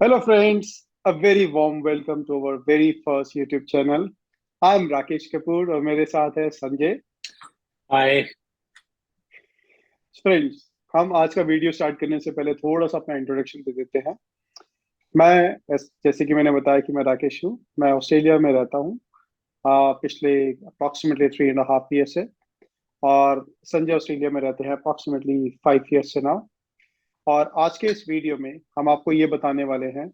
Hello, friends. A very warm welcome to our very first YouTube channel. I'm Rakesh Kapoor और मेरे साथ है संजय। हाय। Friends, हम आज का वीडियो स्टार्ट करने से पहले थोड़ा सा अपना इंट्रोडक्शन दे देते हैं। जैसे कि मैंने बताया कि मैं राकेश हूँ। मैं ऑस्ट्रेलिया में रहता हूँ पिछले अप्रॉक्सीमेटली 3.5 ईयर से। और संजय ऑस्ट्रेलिया में रहते हैं अप्रॉक्सीमेटली 5 ईयर से नाउ। और आज के इस वीडियो में हम आपको ये बताने वाले हैं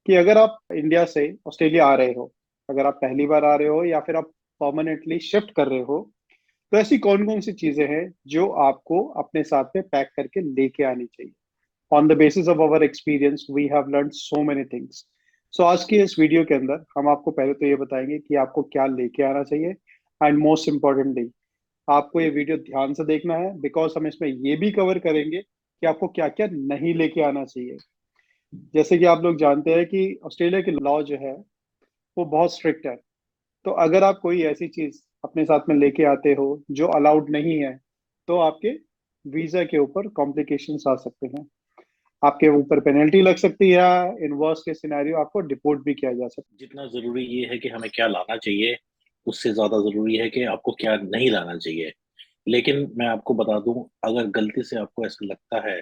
कि अगर आप इंडिया से ऑस्ट्रेलिया आ रहे हो, अगर आप पहली बार आ रहे हो या फिर आप परमानेंटली शिफ्ट कर रहे हो, तो ऐसी कौन कौन सी चीजें हैं जो आपको अपने साथ में पैक करके लेके आनी चाहिए। On the basis of our experience we have learn so many things. So आज की इस वीडियो के अंदर हम आपको पहले तो ये बताएंगे कि आपको क्या लेके आना चाहिए, एंड मोस्ट इम्पोर्टेंटली आपको ये वीडियो ध्यान से देखना है, बिकॉज हम इसमें ये भी कवर करेंगे कि आपको क्या क्या नहीं लेके आना चाहिए। जैसे कि आप लोग जानते हैं कि ऑस्ट्रेलिया की लॉ जो है वो बहुत स्ट्रिक्ट है। तो अगर आप कोई ऐसी चीज अपने साथ में लेके आते हो जो अलाउड नहीं है, तो आपके वीजा के ऊपर कॉम्प्लिकेशंस आ सकते हैं। आपके ऊपर पेनल्टी लग सकती है, इन वर्स्ट केस सिनेरियो आपको डिपोर्ट भी किया जा सकता जितना जरूरी ये है कि हमें क्या लाना चाहिए, उससे ज्यादा जरूरी है कि आपको क्या नहीं लाना चाहिए। लेकिन मैं आपको बता दूं, अगर गलती से आपको ऐसा लगता है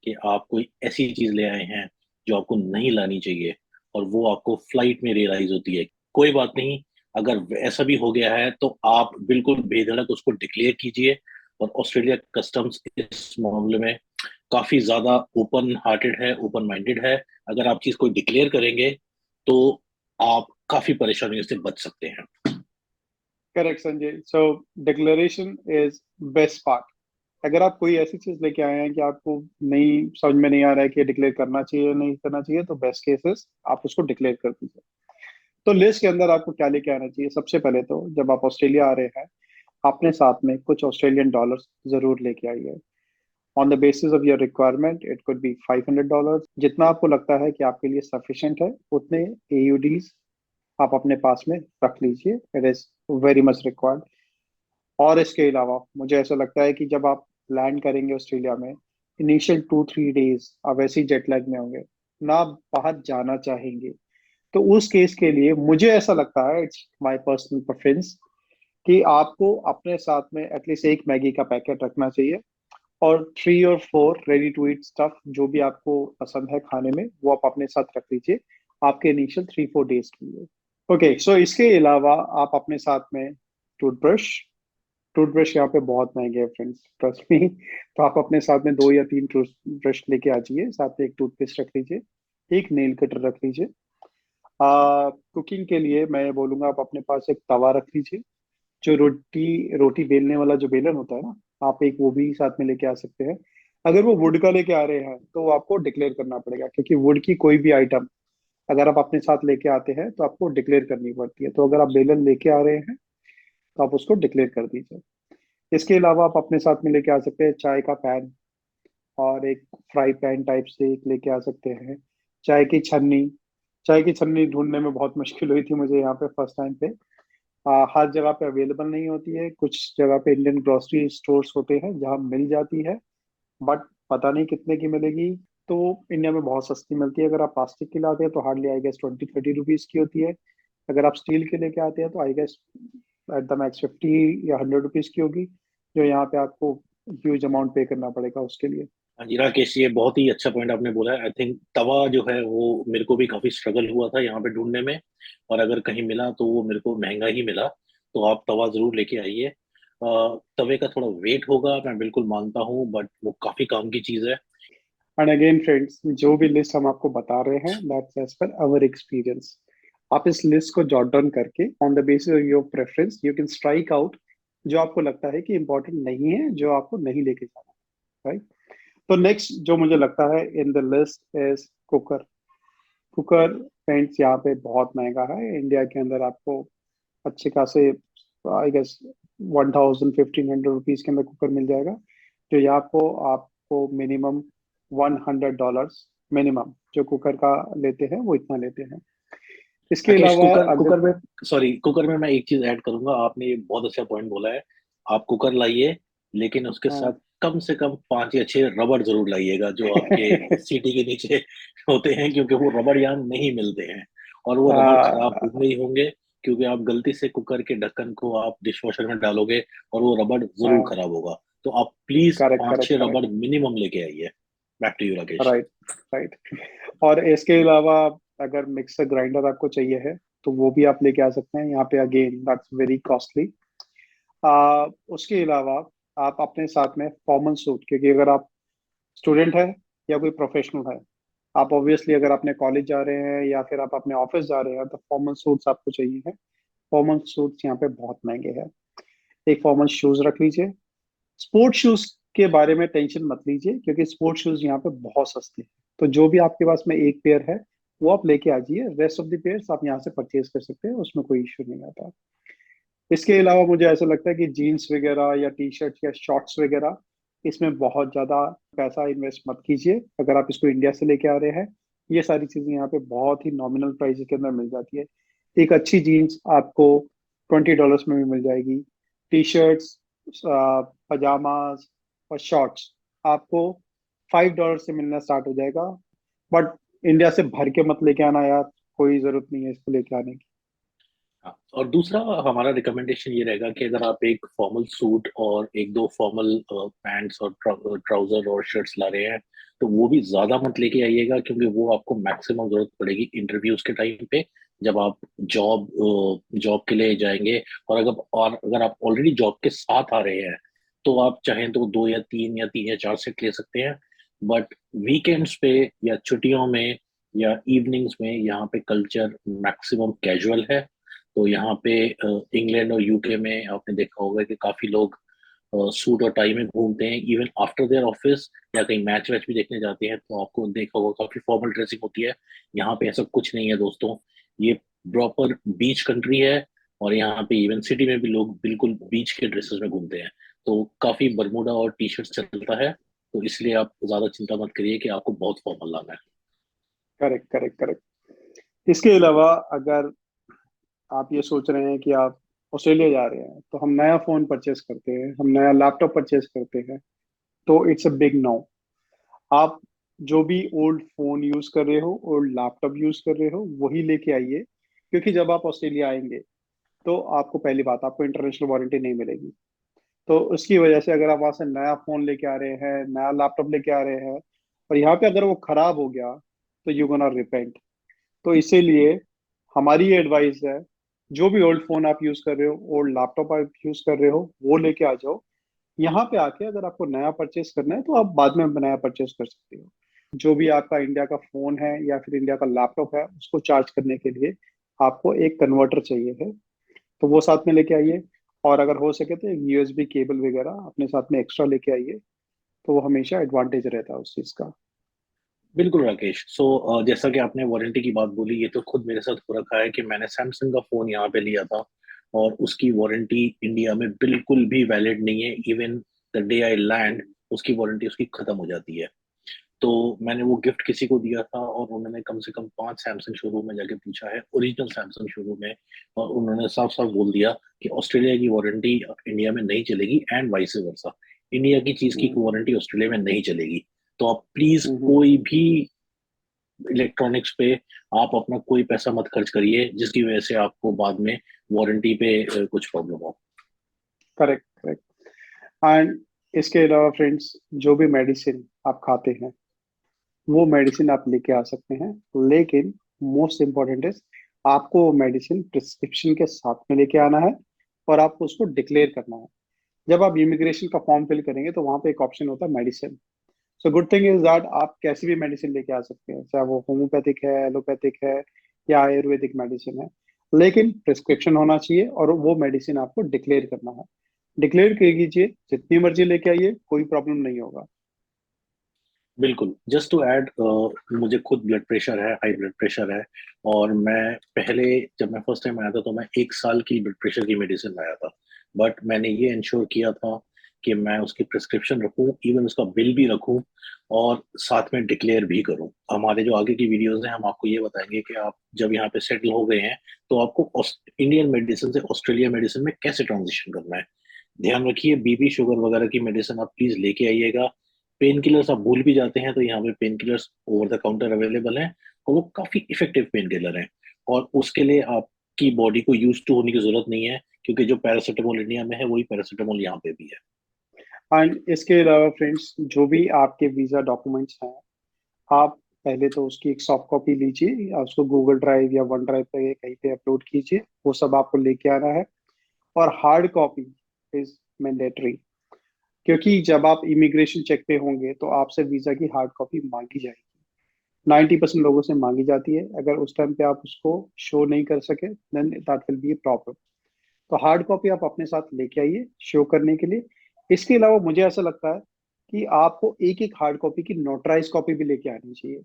कि आप कोई ऐसी चीज ले आए हैं जो आपको नहीं लानी चाहिए और वो आपको फ्लाइट में रियलाइज होती है, कोई बात नहीं। अगर ऐसा भी हो गया है तो आप बिल्कुल बेधड़क उसको डिक्लेयर कीजिए। और ऑस्ट्रेलिया कस्टम्स इस मामले में काफी ज्यादा ओपन हार्टेड है, ओपन माइंडेड है। अगर आप चीज को डिक्लेयर करेंगे तो आप काफी परेशानियों से बच सकते हैं। है। Correct Sanjay. So declaration is best part. अगर आप कोई ऐसी चीज लेके आए हैं कि आपको नहीं समझ में नहीं आ रहा है कि डिक्लेयर करना चाहिए या नहीं करना चाहिए, तो बेस्ट केसेस आप उसको डिक्लेयर कर दीजिए। तो लिस्ट के अंदर आपको क्या लेके आना चाहिए? सबसे पहले तो जब आप ऑस्ट्रेलिया आ रहे हैं, अपने साथ में कुछ ऑस्ट्रेलियन डॉलर्स जरूर लेके आइए। On the basis of your requirement it could be $500। जितना आपको लगता है कि आपके लिए सफिशिएंट है, उतने एयूडीज आप अपने पास में रख लीजिए। It is very much required. और इसके अलावा मुझे ऐसा लगता है कि जब आप लैंड करेंगे ऑस्ट्रेलिया में, इनिशियल 2-3 डेज आप ऐसे ही जेट लैग में होंगे, ना आप बाहर जाना चाहेंगे। तो उस केस के लिए मुझे ऐसा लगता है, इट्स माय पर्सनल प्रेफरेंस, कि आपको अपने साथ में एटलीस्ट एक मैगी का पैकेट रखना चाहिए, और 3 और 4 रेडी टू ईट स्टफ जो भी आपको पसंद है खाने में, वो आप अपने साथ रख लीजिए आपके इनिशियल 3-4 डेज के लिए। ओके, सो इसके अलावा आप अपने साथ में टूथब्रश टूथब्रश यहाँ पे बहुत महंगे हैं फ्रेंड्स, ट्रस्ट मी। तो आप अपने साथ में 2 या 3 टूथब्रश लेके आ जाइए, साथ में एक टूथपेस्ट रख लीजिए, एक नेल कटर रख लीजिए। कुकिंग के लिए मैं ये बोलूंगा, आप अपने पास एक तवा रख लीजिए। जो रोटी रोटी बेलने वाला जो बेलन होता है ना, आप एक वो भी साथ में लेके आ सकते हैं। अगर वो वुड का लेके आ रहे हैं तो वो आपको डिक्लेयर करना पड़ेगा, क्योंकि वुड की कोई भी आइटम अगर आप अपने साथ लेके आते हैं तो आपको डिक्लेयर करनी पड़ती है। तो अगर आप बेलन लेके आ रहे हैं तो आप उसको डिक्लेयर कर दीजिए। इसके अलावा आप अपने साथ में लेके आ सकते हैं चाय का पैन, और एक फ्राई पैन टाइप से एक लेके आ सकते हैं। चाय की छन्नी चाय की छन्नी ढूंढने में बहुत मुश्किल हुई थी मुझे यहाँ पे फर्स्ट टाइम पे। हर जगह पे अवेलेबल नहीं होती है, कुछ जगह पे इंडियन ग्रोसरी स्टोर्स होते हैं जहाँ मिल जाती है, बट पता नहीं कितने की मिलेगी। तो इंडिया में बहुत सस्ती मिलती है। अगर आप प्लास्टिक की लाते हैं तो हार्डली आई गेस 20-30 रुपीज की होती है। अगर आप स्टील के लेके आते हैं तो I guess at the max 50 या 100 रुपीज की होगी, जो यहाँ पे आपको ह्यूज अमाउंट पे करना पड़ेगा उसके लिए। हाँ जी राकेश, ये बहुत ही अच्छा पॉइंट आपने बोला है। आई थिंक तवा जो है वो मेरे को भी काफी स्ट्रगल हुआ था यहाँ पे ढूंढने में। और अगर कहीं मिला तो वो मेरे को महंगा ही मिला। तो आप तवा जरूर लेके आइए। तवे का थोड़ा वेट होगा, मैं बिल्कुल मानता हूँ, बट वो काफी काम की चीज है। एंड अगेन फ्रेंड्स, जो भी लिस्ट हम आपको बता रहे हैं that's as per our experience. आप इस लिस्ट को जॉट डाउन करके on the basis of your preference you can strike out जो आपको लगता है कि इंपॉर्टेंट नहीं है, जो आपको नहीं लेके जाना, राइट। तो नेक्स्ट जो मुझे लगता है in the list is cooker. Cooker friends यहाँ पे बहुत महंगा है। इंडिया के अंदर आपको अच्छे खासे आई गेस 1,000-1,500 रुपीज के अंदर कुकर मिल जाएगा, जो यहाँ को आपको मिनिमम $100 मिनिमम जो कुकर का लेते हैं वो इतना लेते हैं। इसके राकेश, अलावा कुकर अगर कुकर में, सॉरी, कुकर में मैं एक चीज ऐड करूंगा। आपने ये बहुत अच्छा पॉइंट बोला है। आप कुकर लाइए, लेकिन उसके साथ हाँ। कम से कम 5 या 6 रबड़ जरूर लाइएगा जो आपके सीटी के नीचे होते हैं, क्योंकि वो रबड़ यहाँ नहीं मिलते हैं। और वो रबड़ खराब होंगे ही होंगे, क्योंकि आप गलती से कुकर के ढक्कन को आप डिश वॉशर में डालोगे और वो रबड़ जरूर हाँ, खराब होगा। तो आप प्लीज करेक्ट पांच करेक्ट छह करेक्ट। रबड़ मिनिमम लेके आइए। Back to you Rakesh. Right right. और इसके अलावा अगर मिक्सर ग्राइंडर आपको चाहिए है तो वो भी आप लेके आ सकते हैं। यहाँ पे अगेन दैट्स वेरी कॉस्टली। उसके अलावा आप अपने साथ में फॉर्मल सूट, क्योंकि अगर आप स्टूडेंट है या कोई प्रोफेशनल है, आप ऑब्वियसली अगर अपने कॉलेज जा रहे हैं या फिर आप अपने ऑफिस जा रहे हैं तो फॉर्मल सूट्स आपको चाहिए है। फॉर्मल सूट्स यहाँ पे बहुत महंगे हैं। एक फॉर्मल शूज रख लीजिए। स्पोर्ट्स शूज के बारे में टेंशन मत लीजिए, क्योंकि स्पोर्ट्स शूज यहाँ पे बहुत सस्ते हैं। तो जो भी आपके पास में एक पेयर है वो आप लेके आ जाइए। रेस्ट ऑफ द पेयर्स आप यहाँ से परचेज कर सकते हैं, उसमें कोई इश्यू नहीं आता। इसके अलावा मुझे ऐसा लगता है कि जीन्स वगैरह या टी शर्ट या शॉर्ट्स वगैरह, इसमें बहुत ज्यादा पैसा इन्वेस्ट मत कीजिए अगर आप इसको इंडिया से लेके आ रहे हैं। ये सारी चीजें यहाँ पे बहुत ही नॉमिनल प्राइस के अंदर मिल जाती है। एक अच्छी जीन्स आपको $20 में भी मिल जाएगी। टी शर्ट्स, पजामाज और शॉर्ट्स आपको $5 से मिलना स्टार्ट हो जाएगा। बट इंडिया से भर के मत लेके आना यार, कोई जरूरत नहीं है इसको लेके आने की। हाँ, और दूसरा हमारा रिकमेंडेशन ये रहेगा कि अगर आप एक फॉर्मल सूट और एक दो फॉर्मल पैंट्स और ट्राउजर और शर्ट्स ला रहे हैं, तो वो भी ज्यादा मत लेके आइएगा, क्योंकि वो आपको मैक्सिमम जरूरत पड़ेगी इंटरव्यूज के टाइम पे, जब आप जॉब जॉब के लिए जाएंगे। और अगर आप ऑलरेडी जॉब के साथ आ रहे हैं, तो आप चाहें तो 2 या 3 या 4 सेट ले सकते हैं। बट वीकेंड्स पे या छुट्टियों में या इवनिंग्स में यहाँ पे कल्चर मैक्सिमम कैजुअल है। तो यहाँ पे इंग्लैंड और यूके में आपने देखा होगा कि काफी लोग सूट और टाई में घूमते हैं, इवन आफ्टर देयर ऑफिस, या कहीं मैच वैच भी देखने जाते हैं तो आपको देखा होगा काफी फॉर्मल ड्रेसिंग होती है। यहाँ पे ऐसा कुछ नहीं है दोस्तों। ये प्रॉपर बीच कंट्री है, और यहाँ पे इवन सिटी में भी लोग बिल्कुल बीच के ड्रेसेस में घूमते हैं। तो काफी बरमूडा और टी शर्ट चलता है। तो इसलिए आप ज्यादा चिंता मत करिए कि आपको बहुत फॉर्मल लाना है। Correct correct correct. इसके अलावा अगर आप ये सोच रहे हैं कि आप ऑस्ट्रेलिया जा रहे हैं तो हम नया फोन परचेस करते हैं, हम नया लैपटॉप परचेस करते हैं, तो इट्स अ बिग नो। आप जो भी ओल्ड फोन यूज कर रहे हो, ओल्ड लैपटॉप यूज कर रहे हो, वही लेके आइए। क्योंकि जब आप ऑस्ट्रेलिया आएंगे तो आपको पहली बात, आपको इंटरनेशनल वारंटी नहीं मिलेगी। तो उसकी वजह से अगर आप वहां से नया फोन लेके आ रहे हैं, नया लैपटॉप लेके आ रहे हैं, और यहाँ पे अगर वो खराब हो गया तो यू गोना रिपेंट। तो इसीलिए हमारी ये एडवाइस है, जो भी ओल्ड फोन आप यूज कर रहे हो, ओल्ड लैपटॉप आप यूज कर रहे हो, वो लेके आ जाओ। यहाँ पे आके अगर आपको नया परचेस करना है तो आप बाद में नया परचेस कर सकते हो। जो भी आपका इंडिया का फोन है या फिर इंडिया का लैपटॉप है, उसको चार्ज करने के लिए आपको एक कन्वर्टर चाहिए है, तो वो साथ में लेके आइए। और अगर हो सके तो एक यूएसबी केबल वगैरह अपने साथ में एक्स्ट्रा लेके आइए, तो वो हमेशा एडवांटेज रहता है उस चीज का। बिल्कुल राकेश। जैसा कि आपने वारंटी की बात बोली, ये तो खुद मेरे साथ हो रखा है कि मैंने सैमसंग का फोन यहाँ पे लिया था, और उसकी वारंटी इंडिया में बिल्कुल भी वैलिड नहीं है। Even the day I land, उसकी वारंटी उसकी खत्म हो जाती है। तो मैंने वो गिफ्ट किसी को दिया था, और उन्होंने कम से कम 5 सैमसंग शोरूम में जाके पूछा है, ओरिजिनल सैमसंग शोरूम में, और उन्होंने साफ साफ बोल दिया कि ऑस्ट्रेलिया की वारंटी इंडिया में नहीं चलेगी, एंड वाइस वर्सा। इंडिया की चीज की हम्म वारंटी ऑस्ट्रेलिया में नहीं चलेगी। तो आप प्लीज हम्म। कोई भी इलेक्ट्रॉनिक्स पे आप अपना कोई पैसा मत खर्च करिए, जिसकी वजह से आपको बाद में वारंटी पे कुछ प्रॉब्लम हो। Correct correct. एंड इसके अलावा फ्रेंड्स, जो भी मेडिसिन आप खाते हैं वो मेडिसिन आप लेके आ सकते हैं, लेकिन मोस्ट इम्पोर्टेंट इज आपको वो मेडिसिन प्रिस्क्रिप्शन के साथ में लेके आना है, और आपको उसको डिक्लेयर करना है। जब आप इमिग्रेशन का फॉर्म फिल करेंगे तो वहां पे एक ऑप्शन होता है medicine. So good thing is that आप कैसी भी मेडिसिन लेके आ सकते हैं, चाहे वो होम्योपैथिक है, एलोपैथिक है या आयुर्वेदिक मेडिसिन है, लेकिन प्रिस्क्रिप्शन होना चाहिए और वो मेडिसिन आपको डिक्लेयर करना है। डिक्लेयर कर कीजिए, जितनी मर्जी लेके आइए, कोई प्रॉब्लम नहीं होगा। बिल्कुल। जस्ट टू ऐड, मुझे खुद ब्लड प्रेशर है, हाई ब्लड प्रेशर है। और मैं पहले, जब मैं फर्स्ट टाइम आया था, तो मैं 1 साल की ब्लड प्रेशर की मेडिसिन लाया था। बट मैंने ये इंश्योर किया था कि मैं उसकी प्रिस्क्रिप्शन रखूं, इवन उसका बिल भी रखूं, और साथ में डिक्लेयर भी करूं। हमारे जो आगे की वीडियोस हैं, हम आपको ये बताएंगे कि आप जब यहाँ पे सेटल हो गए हैं, तो आपको इंडियन मेडिसिन से ऑस्ट्रेलिया मेडिसिन में कैसे ट्रांजिशन करना है। ध्यान रखिए, बीपी शुगर वगैरह की मेडिसिन आप प्लीज लेके आइएगा। पेन किलर्स आप भूल भी जाते हैं तो यहाँ पे pain killers over the counter available हैं, और वो काफी इफेक्टिव पेन किलर हैं। और उसके लिए आपकी बॉडी को यूज टू होने की जरूरत नहीं है, क्योंकि जो पैरासीटामोल इंडिया में है वही पैरासीटामोल यहाँ पे भी है। एंड इसके अलावा फ्रेंड्स, जो भी आपके वीजा डॉक्यूमेंट्स हैं, आप पहले तो उसकी एक सॉफ्ट कॉपी लीजिए या उसको गूगल ड्राइव या वन ड्राइव पे कहीं पे अपलोड कीजिए। वो सब आपको लेके आना है। और हार्ड कॉपी इज मैंडेटरी, क्योंकि जब आप इमिग्रेशन चेक पे होंगे तो आपसे वीजा की हार्ड कॉपी मांगी जाएगी। 90% लोगों से मांगी जाती है। अगर उस टाइम पे आप उसको शो नहीं कर सके then that will be problem. तो हार्ड कॉपी आप अपने साथ लेके आइए शो करने के लिए। इसके अलावा मुझे ऐसा लगता है कि आपको एक एक हार्ड कॉपी की नोटराइज कॉपी भी लेके आनी चाहिए,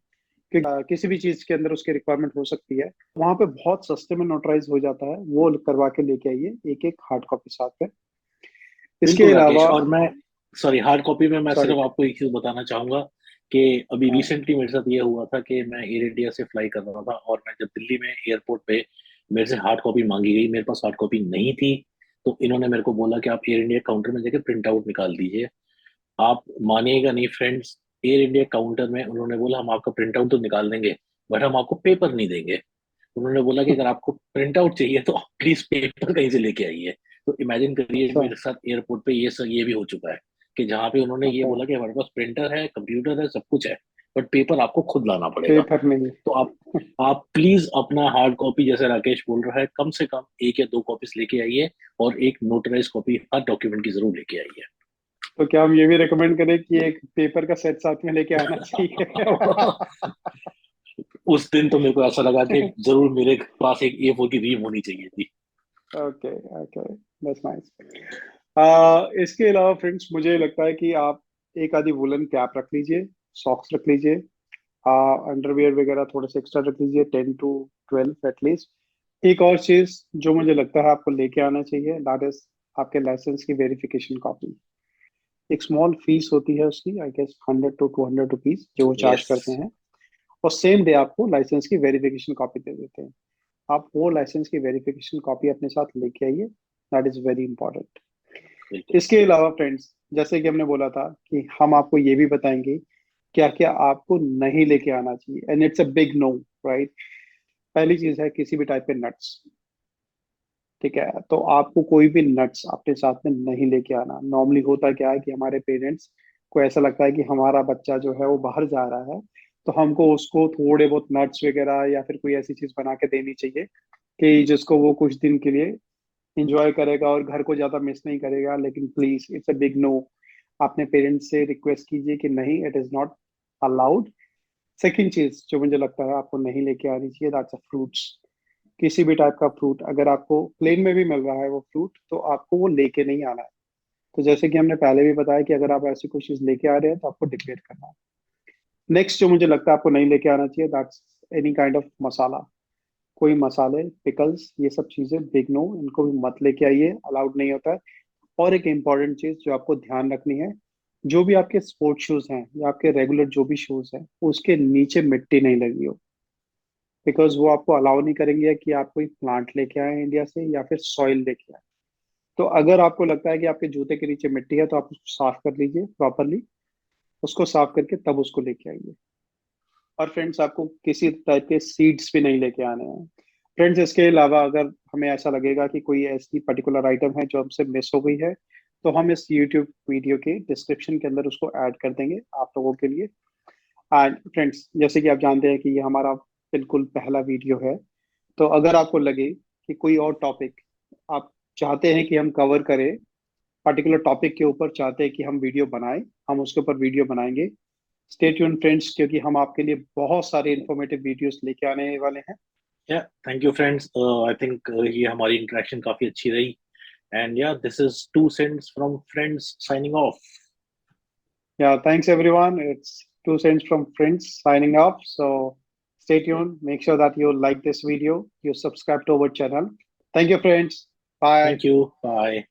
क्योंकि किसी भी चीज के अंदर उसकी रिक्वायरमेंट हो सकती है। वहां पे बहुत सस्ते में नोटराइज हो जाता है, वो करवा के लेके आइए एक एक हार्ड कॉपी साथ में। इसके बिल्कुल राकेश, अलावा और मैं, सॉरी, हार्ड कॉपी में मैं सॉरी। सिर्फ आपको एक चीज बताना चाहूंगा कि अभी रिसेंटली मेरे साथ ये हुआ था कि मैं एयर इंडिया से फ्लाई कर रहा था, और मैं जब दिल्ली में एयरपोर्ट पे मेरे से हार्ड कॉपी मांगी गई, मेरे पास हार्ड कॉपी नहीं थी। तो इन्होंने मेरे को बोला कि आप एयर इंडिया काउंटर में जाके प्रिंट आउट निकाल दीजिए। आप मानिएगा नहीं फ्रेंड्स, एयर इंडिया काउंटर में उन्होंने बोला हम आपका प्रिंट आउट तो निकाल देंगे, बट हम आपको पेपर नहीं देंगे। उन्होंने बोला कि अगर आपको प्रिंट आउट चाहिए तो आप प्लीज पेपर कहीं से लेके आइए। तो इमेजिन करिए अच्छा। मेरे साथ एयरपोर्ट पे ये भी हो चुका है कि जहाँ पे उन्होंने ये ओके। बोला कि हमारे पास प्रिंटर है, कंप्यूटर है, सब कुछ है, बट पेपर आपको खुद लाना पड़ेगा। पेपर नहीं। तो आप प्लीज अपना हार्ड कॉपी, जैसे राकेश बोल रहा है, कम से कम एक या दो कॉपीज लेके आइए, और एक नोटराइज कॉपी हर डॉक्यूमेंट की जरूर लेके आइए। तो क्या हम ये भी रिकमेंड करें कि एक पेपर का सेट साथ में लेके आना चाहिए? उस दिन तो मेरे को ऐसा लगा कि जरूर मेरे पास एक A4 की रीम होनी चाहिए थी। ओके। Okay, that's nice. इसके अलावा फ्रेंड्स, मुझे लगता है कि आप एक आधी वुलन कैप रख लीजिए, सॉक्स रख लीजिए, अंडरवियर वगैरह थोड़े से एक्स्ट्रा रख लीजिए, 10 to 12 एटलीस्ट। एक और चीज जो मुझे लगता है आपको लेके आना चाहिए, दैट इज आपके लाइसेंस की वेरिफिकेशन कॉपी। एक स्मॉल फीस होती है उसकी, आई गेस 100 to 200 रुपीज जो वो चार्ज यस। करते हैं। और सेम डे आपको लाइसेंस की वेरिफिकेशन कॉपी दे देते हैं। आप वो लाइसेंस की वेरिफिकेशन कॉपी अपने साथ लेके आइए, दैट इज वेरी इंपॉर्टेंट। बिल्कुल। इसके अलावा फ्रेंड्स, जैसे कि हमने बोला था कि हम आपको ये भी बताएंगे क्या क्या आपको नहीं लेके आना चाहिए, and it's a big no, right. पहली चीज है किसी भी टाइप के नट्स। ठीक है, तो आपको कोई भी नट्स अपने साथ में नहीं लेके आना। नॉर्मली होता क्या है कि हमारे पेरेंट्स को ऐसा लगता है कि हमारा बच्चा जो है वो बाहर जा रहा है, तो हमको उसको थोड़े बहुत नट्स वगैरह या फिर कोई ऐसी चीज बना के देनी चाहिए कि जिसको वो कुछ दिन के लिए इंजॉय करेगा और घर को ज्यादा मिस नहीं करेगा। लेकिन please, it's a big no. अपने पेरेंट्स से रिक्वेस्ट कीजिए कि नहीं, it is not allowed. Second चीज जो मुझे लगता है आपको नहीं लेके आनी चाहिए, दैट्स अ फ्रूट्स। किसी भी टाइप का फ्रूट अगर आपको प्लेन में भी मिल रहा है वो फ्रूट, तो आपको वो लेके नहीं आना है। तो जैसे कि हमने पहले भी बताया कि अगर आप ऐसी कोई चीज लेके आ रहे हैं तो आपको डिक्लेयर करना है। नेक्स्ट जो मुझे लगता है आपको नहीं लेके आना चाहिए, दैट्स एनी काइंड ऑफ मसाला। कोई मसाले, पिकल्स, ये सब चीजें बिग नो, इनको भी मत लेके आइए, अलाउड नहीं होता है। और एक इम्पॉर्टेंट चीज जो आपको ध्यान रखनी है, जो भी आपके स्पोर्ट शूज हैं या आपके रेगुलर जो भी शूज हैं, उसके नीचे मिट्टी नहीं लगी हो। बिकॉज वो आपको अलाउ नहीं करेंगे कि आप कोई प्लांट लेके आए इंडिया से या फिर सॉइल लेके आए। तो अगर आपको लगता है कि आपके जूते के नीचे मिट्टी है तो आप उसको साफ कर लीजिए प्रॉपरली। उसको साफ करके तब उसको लेके आइए। और फ्रेंड्स, आपको किसी टाइप के सीड्स भी नहीं लेके आने हैं। फ्रेंड्स, इसके अलावा अगर हमें ऐसा लगेगा कि कोई ऐसी पर्टिकुलर आइटम है जो हमसे मिस हो गई है, तो हम इस यूट्यूब वीडियो के डिस्क्रिप्शन के अंदर उसको ऐड कर देंगे आप लोगों के लिए। एंड फ्रेंड्स, जैसे कि आप जानते हैं कि ये हमारा बिल्कुल पहला वीडियो है। तो अगर आपको लगे कि कोई और टॉपिक आप चाहते हैं कि हम कवर करें, पर्टिकुलर टॉपिक के ऊपर चाहते हैं कि हम वीडियो बनाएं, हम उसके ऊपर वीडियो बनाएंगे। स्टे ट्यून फ्रेंड्स, क्योंकि हम आपके लिए बहुत सारे इंफॉर्मेटिव वीडियोस लेके आने वाले हैं। या thank you friends, I think ये हमारी इंटरेक्शन काफी अच्छी रही। एंड या this is two cents from friends signing off. Yeah, thanks everyone. It's two cents from friends signing off. So stay tuned. Make sure that you like this video, you subscribe to our channel. Thank you, friends. Bye. Thank you, bye.